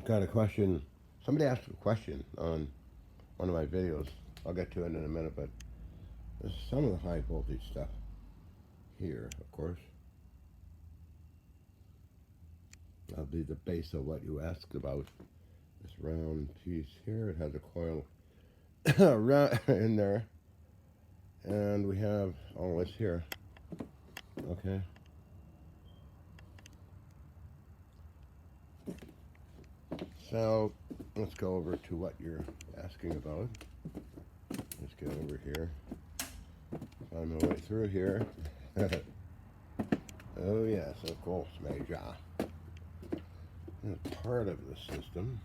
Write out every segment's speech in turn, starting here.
Got a question. Somebody asked a question on one of my videos. I'll get to it in a minute, but there's some of the high voltage stuff here, of course. That'll be the base of what you asked about. This round piece here, it has a coil in there, and we have all this here. Okay. So let's go over to what you're asking about. Let's get over here. Find my way through here. Oh yes, of course, Major. It's part of the system.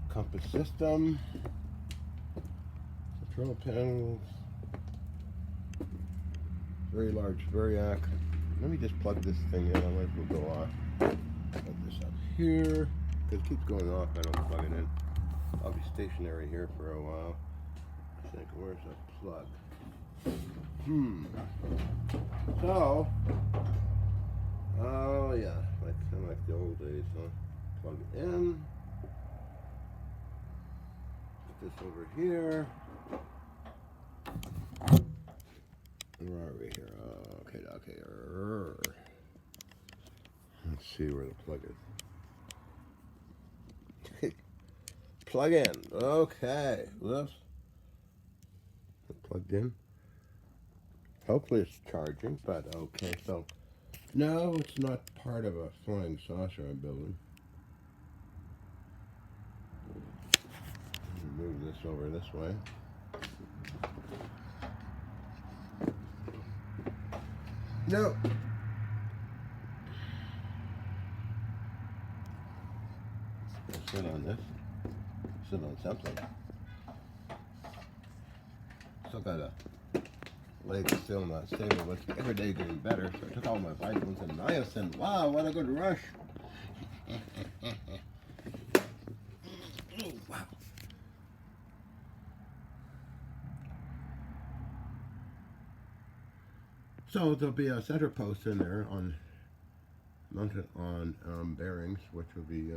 Compass system. Control panels. Very large variac. Let me just plug this thing in, otherwise we'll go off. Plug this up here. Because it keeps going off, I don't plug it in. I'll be stationary here for a while. I think, where's the plug? So, oh yeah, kind of like the old days, huh? Plug it in. Put this over here. Where are we here? Okay. Let's see where the plug is. Plug in. Okay. Whoops. Plugged in. Hopefully it's charging, but okay. So, no, it's not part of a flying saucer I'm building. Move this over this way. No. Sit on this. Sit on something. Still got a leg still not stable, but every day getting better. So I took all my vitamins and niacin. Wow, what a good rush. Oh, wow. So there'll be a center post in there mounted on bearings, which will be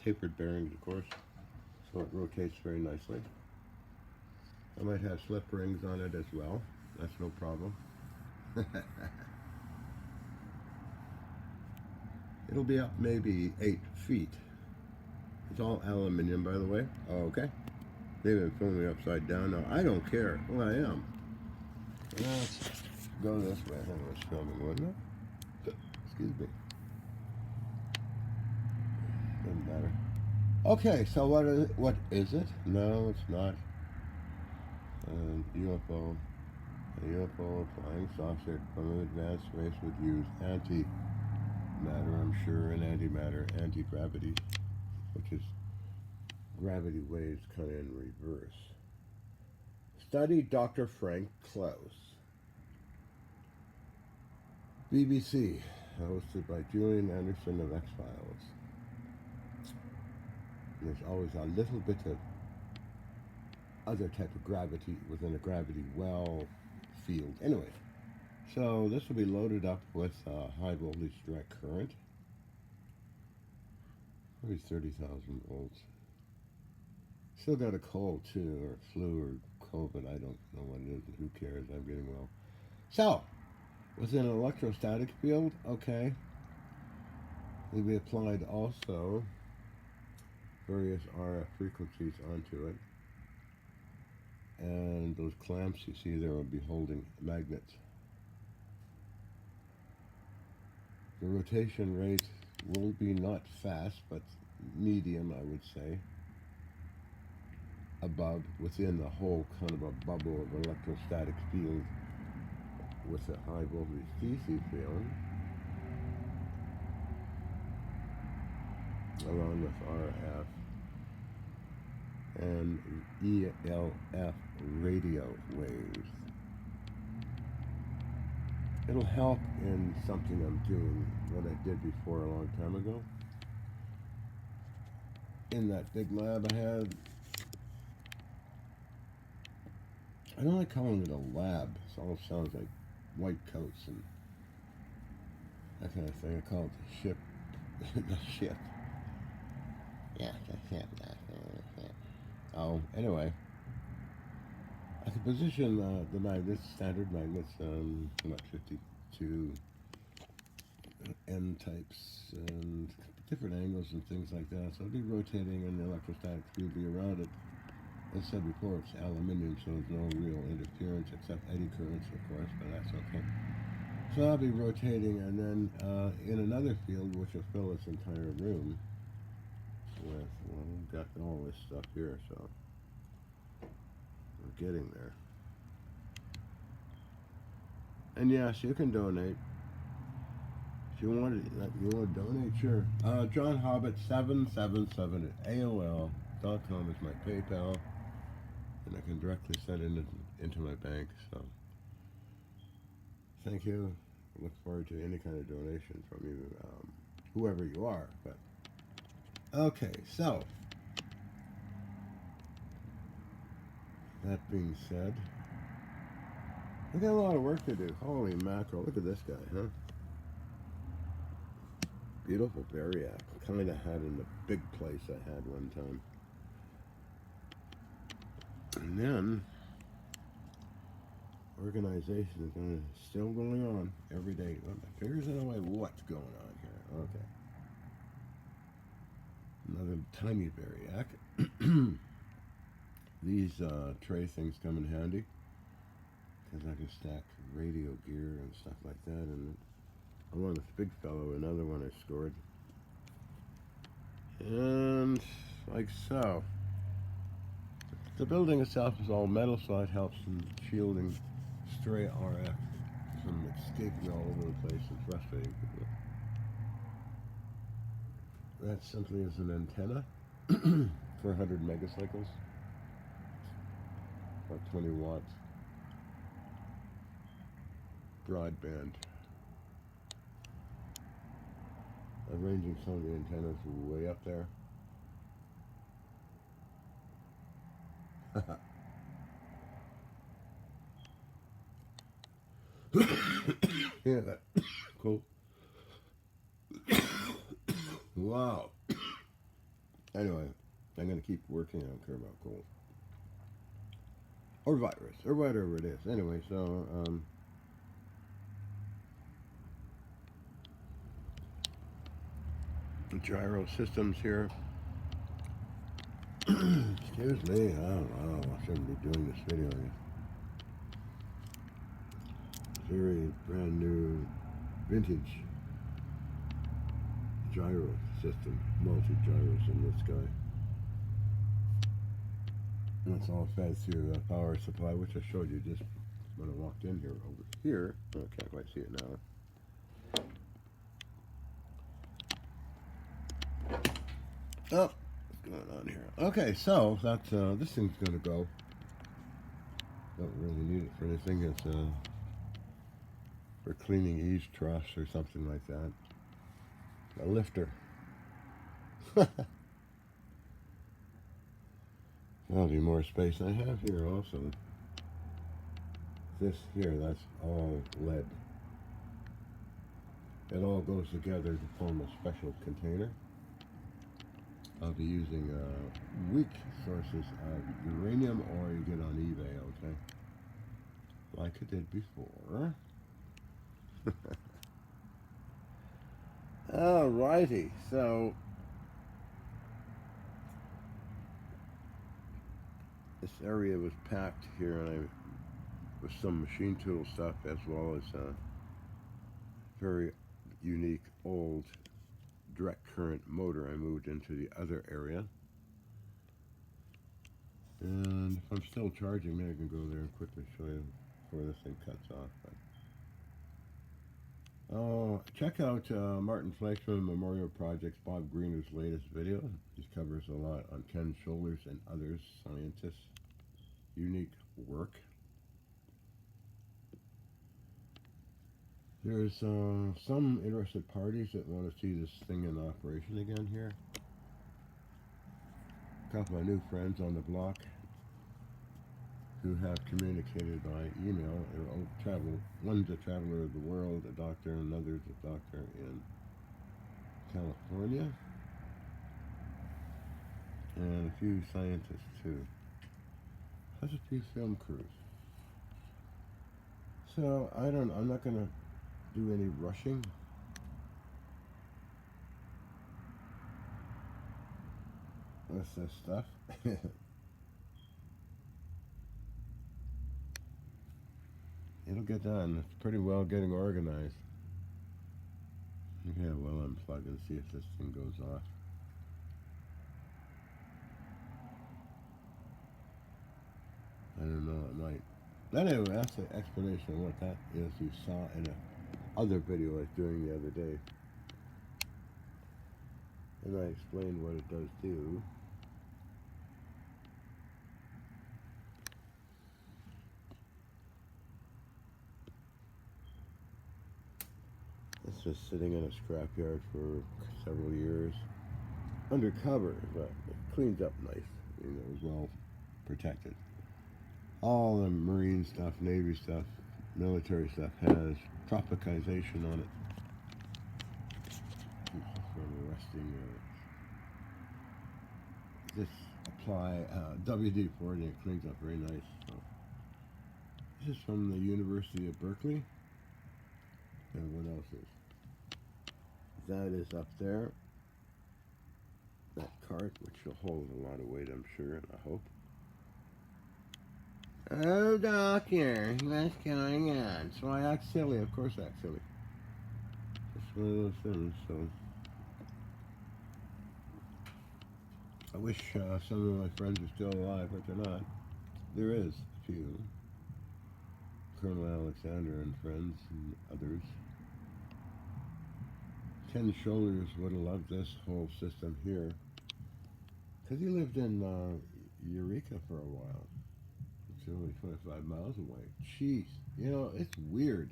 tapered bearings, of course, so it rotates very nicely. I might have slip rings on it as well. That's no problem. It'll be up maybe 8 feet. It's all aluminum, by the way. Oh, okay. They've been filming me upside down now. I don't care who I am. Let's go this way. I think it was filming, wasn't it? Excuse me. Doesn't matter. Okay, so what is it? No, it's not. UFO. A UFO flying saucer from an advanced race would use antimatter, I'm sure, and antimatter, anti-gravity, which is gravity waves kind of in reverse. Study Dr. Frank Klaus. BBC, hosted by Julian Anderson of X-Files. There's always a little bit of other type of gravity within a gravity well field. Anyway, so this will be loaded up with high voltage direct current. Maybe 30,000 volts. Still got a cold too, or flu, or COVID. I don't know what it is, and who cares? I'm getting well. So, within an electrostatic field, okay, will be applied also various RF frequencies onto it. And those clamps you see there will be holding magnets. The rotation rate will be not fast, but medium, I would say. Above, within the whole kind of a bubble of electrostatic field with a high voltage DC field, along with RF and ELF radio waves. It'll help in something I'm doing, what I did before a long time ago. In that big lab I had, I don't like calling it a lab. It all sounds like white coats and that kind of thing. I call it the ship. The ship. Yeah, the ship. Oh, anyway. I can position the magnets, standard magnets, about 52 N types, and different angles and things like that. So I'll be rotating, and the electrostatic field will be around it. As I said before, it's aluminium, so there's no real interference except eddy currents, of course, but that's okay. So I'll be rotating, and then in another field, which will fill this entire room with, well, we've got all this stuff here, so we're getting there. And yes, you can donate. If you want to donate, sure. Johnhobbit777 at AOL.com is my PayPal, and I can directly send it into my bank. So thank you. I look forward to any kind of donation from you, whoever you are. But okay, so that being said, I got a lot of work to do. Holy mackerel! Look at this guy, huh? Beautiful Variac. Kind of had in the big place I had one time. And then organization is still going on every day. Well, my fingers in the way. What's going on here? Okay. Another tiny Variac. These tray things come in handy because I can stack radio gear and stuff like that. And one of this big fellow, another one I scored. And like so. The building itself is all metal, so it helps in shielding stray RF from escaping all over the place and frustrating people. That simply is an antenna, 400 megacycles, about 20 watts, broadband. Arranging some of the antennas way up there. Yeah, that cool. Wow. Anyway, I'm gonna keep working. I don't care about cold or virus or whatever it is. Anyway, so gyro systems here. Excuse me. I don't know. I shouldn't be doing this video yet. Very brand new, vintage gyro system, multi-gyros in this guy. And it's all fed through a power supply, which I showed you just when I walked in here. Over here, I can't quite see it now. Oh, what's going on here? Okay, so that's this thing's gonna go. Don't really need it for anything. It's for cleaning eaves troughs or something like that. A lifter. That'll be more space. I have here also. This here, that's all lead. It all goes together to form a special container. I'll be using weak sources of uranium, or you get on eBay, okay? Like I did before. Alrighty, so this area was packed here, and with some machine tool stuff, as well as a very unique old direct current motor. I moved into the other area, and if I'm still charging, maybe I can go there and quickly show you before this thing cuts off. But check out Martin Fleischman Memorial Project's Bob Greener's latest video. He covers a lot on Ken Shoulders and others scientists' unique work. There's some interested parties that want to see this thing in operation again here. A couple of new friends on the block. who have communicated by email. Travel. One's a traveler of the world, a doctor, and another's a doctor in California, and a few scientists too. Has a few film crews. So I'm not gonna do any rushing. With this stuff. It'll get done. It's pretty well getting organized. Okay, well, unplug and see if this thing goes off. I don't know, it might. But anyway, that's the explanation of what that is you saw in a other video I was doing the other day. And I explained what it does do. This was sitting in a scrapyard for several years. Undercover, but it cleans up nice. You know, it was well protected. All the marine stuff, Navy stuff, military stuff has tropicization on it. From resting. Just apply WD-40 and it cleans up very nice. So, this is from the University of Berkeley. And what else is? That is up there. That cart, which will hold a lot of weight, I'm sure, and I hope. Oh, doctor, what's going on? So I act silly. Of course I act silly. It's one of those things, so. I wish some of my friends were still alive, but they're not. There is a few. Colonel Alexander and friends and others. Ken Shoulders would have loved this whole system here. Because he lived in Eureka for a while. It's only 25 miles away. Jeez, you know, it's weird.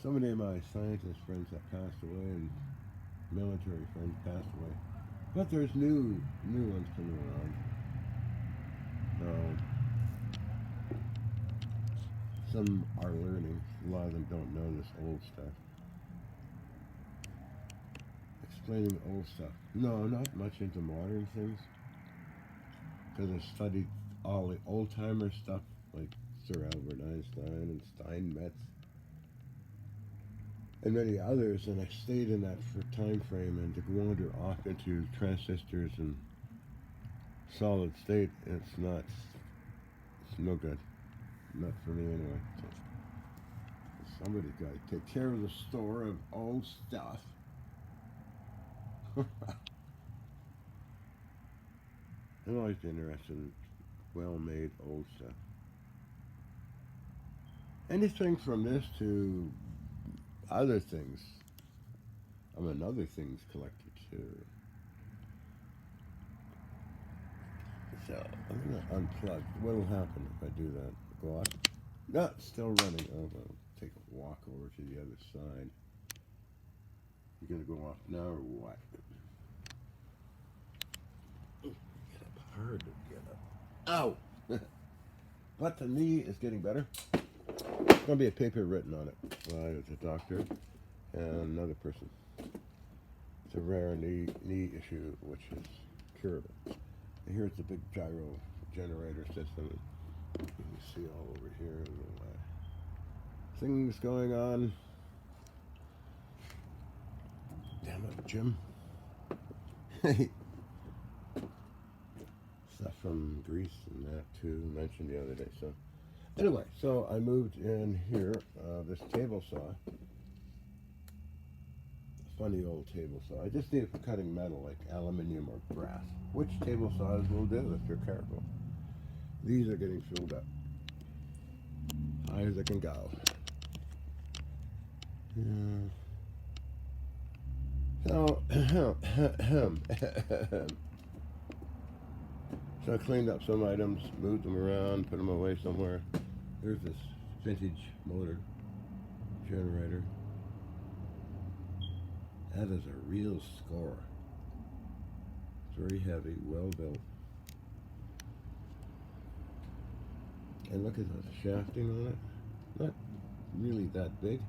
So many of my scientist friends have passed away and military friends passed away. But there's new ones coming around. Some are learning. A lot of them don't know this old stuff. Explaining old stuff. No, not much into modern things. Because I studied all the old-timer stuff, like Sir Albert Einstein and Steinmetz, and many others, and I stayed in that for time frame, and to wander off into transistors and solid state, it's no good. Not for me anyway. So somebody's got to take care of the store of old stuff. I'm always interested in well-made old stuff. Anything from this to other things. I'm an other things collector too. So I'm gonna unplug. What will happen if I do that? Go off? No, it's still running. Oh, well, take a walk over to the other side. You're gonna go off now or what? Get up hard to get up. Ow! But the knee is getting better. There's gonna be a paper written on it by the doctor and another person. It's a rare knee issue which is curable. And here's the big gyro generator system. You can see all over here things going on. Damn it, Jim. Stuff from Greece and that too, mentioned the other day. So anyway, so I moved in here, this table saw. Funny old table saw. I just need it for cutting metal like aluminium or brass, which table saws will do if you're careful. These are getting filled up. High as it can go. Yeah. So, so I cleaned up some items, moved them around, put them away somewhere. There's this vintage motor generator. That is a real score. It's very heavy, well built. And look at the shafting on it. Not really that big,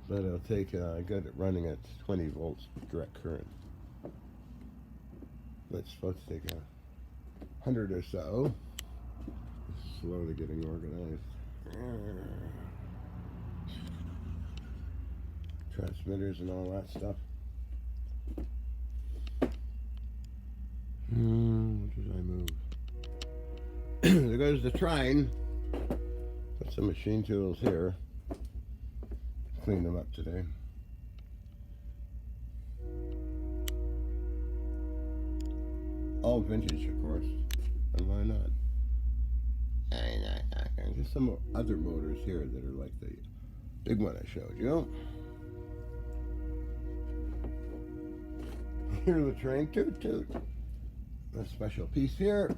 but it'll take, I got it running at 20 volts direct current. It's supposed to take 100 or so. It's slowly getting organized. Transmitters and all that stuff. What did I move? There goes the trine. Put some machine tools here. Clean them up today. All vintage, of course. And why not? There's some other motors here that are like the big one I showed you. Here's the train, toot toot. A special piece here.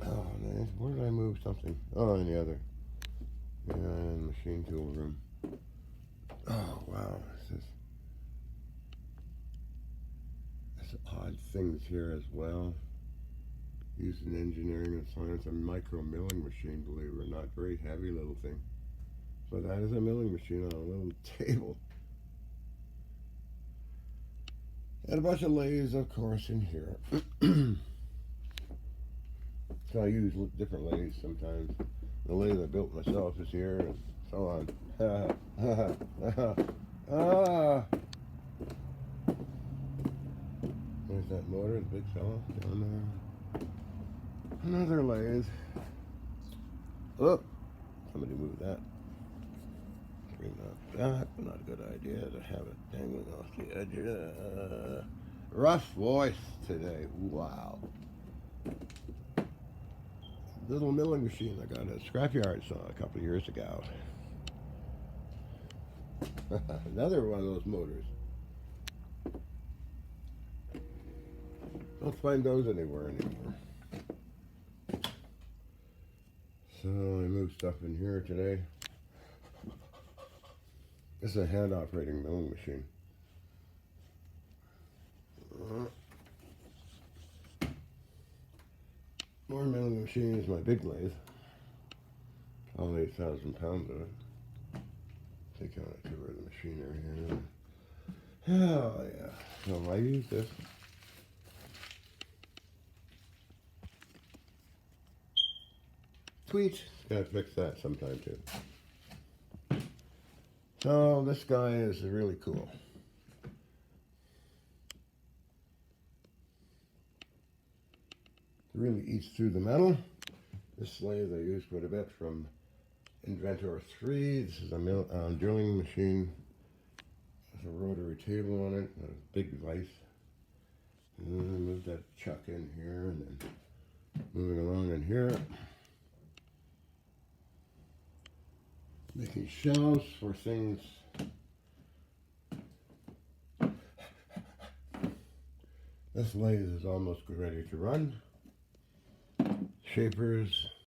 Oh, nice. Where did I move something? Oh, in the other. Yeah, in the machine tool room. Oh, wow. There's odd things here as well. Used in engineering and science. A micro milling machine, believe it or not. Very heavy little thing. But that is a milling machine on a little table. And a bunch of lathes, of course, in here. So I use different lathes sometimes. The lathe I built myself is here, and so on. There's that motor, the big fella down there. Another lathe. Oh, somebody moved that. Bring that back. Not a good idea to have it dangling off the edge. Rough voice today. Wow. Little milling machine I got at a scrapyard saw a couple of years ago. Another one of those motors. Don't find those anywhere anymore. So I moved stuff in here today. This is a hand operating milling machine. More milling machine is my big lathe. All 8,000 pounds of it. Take out a tour of the machinery here. Oh yeah. So I use this. Tweet. Gotta fix that sometime too. So this guy is really cool. It really eats through the metal. This lathe I use quite a bit from Inventor 3. This is a drilling machine. There's a rotary table on it, a big vise. And then I move that chuck in here, and then moving along in here. Making shelves for things. This lathe is almost ready to run. Shapers.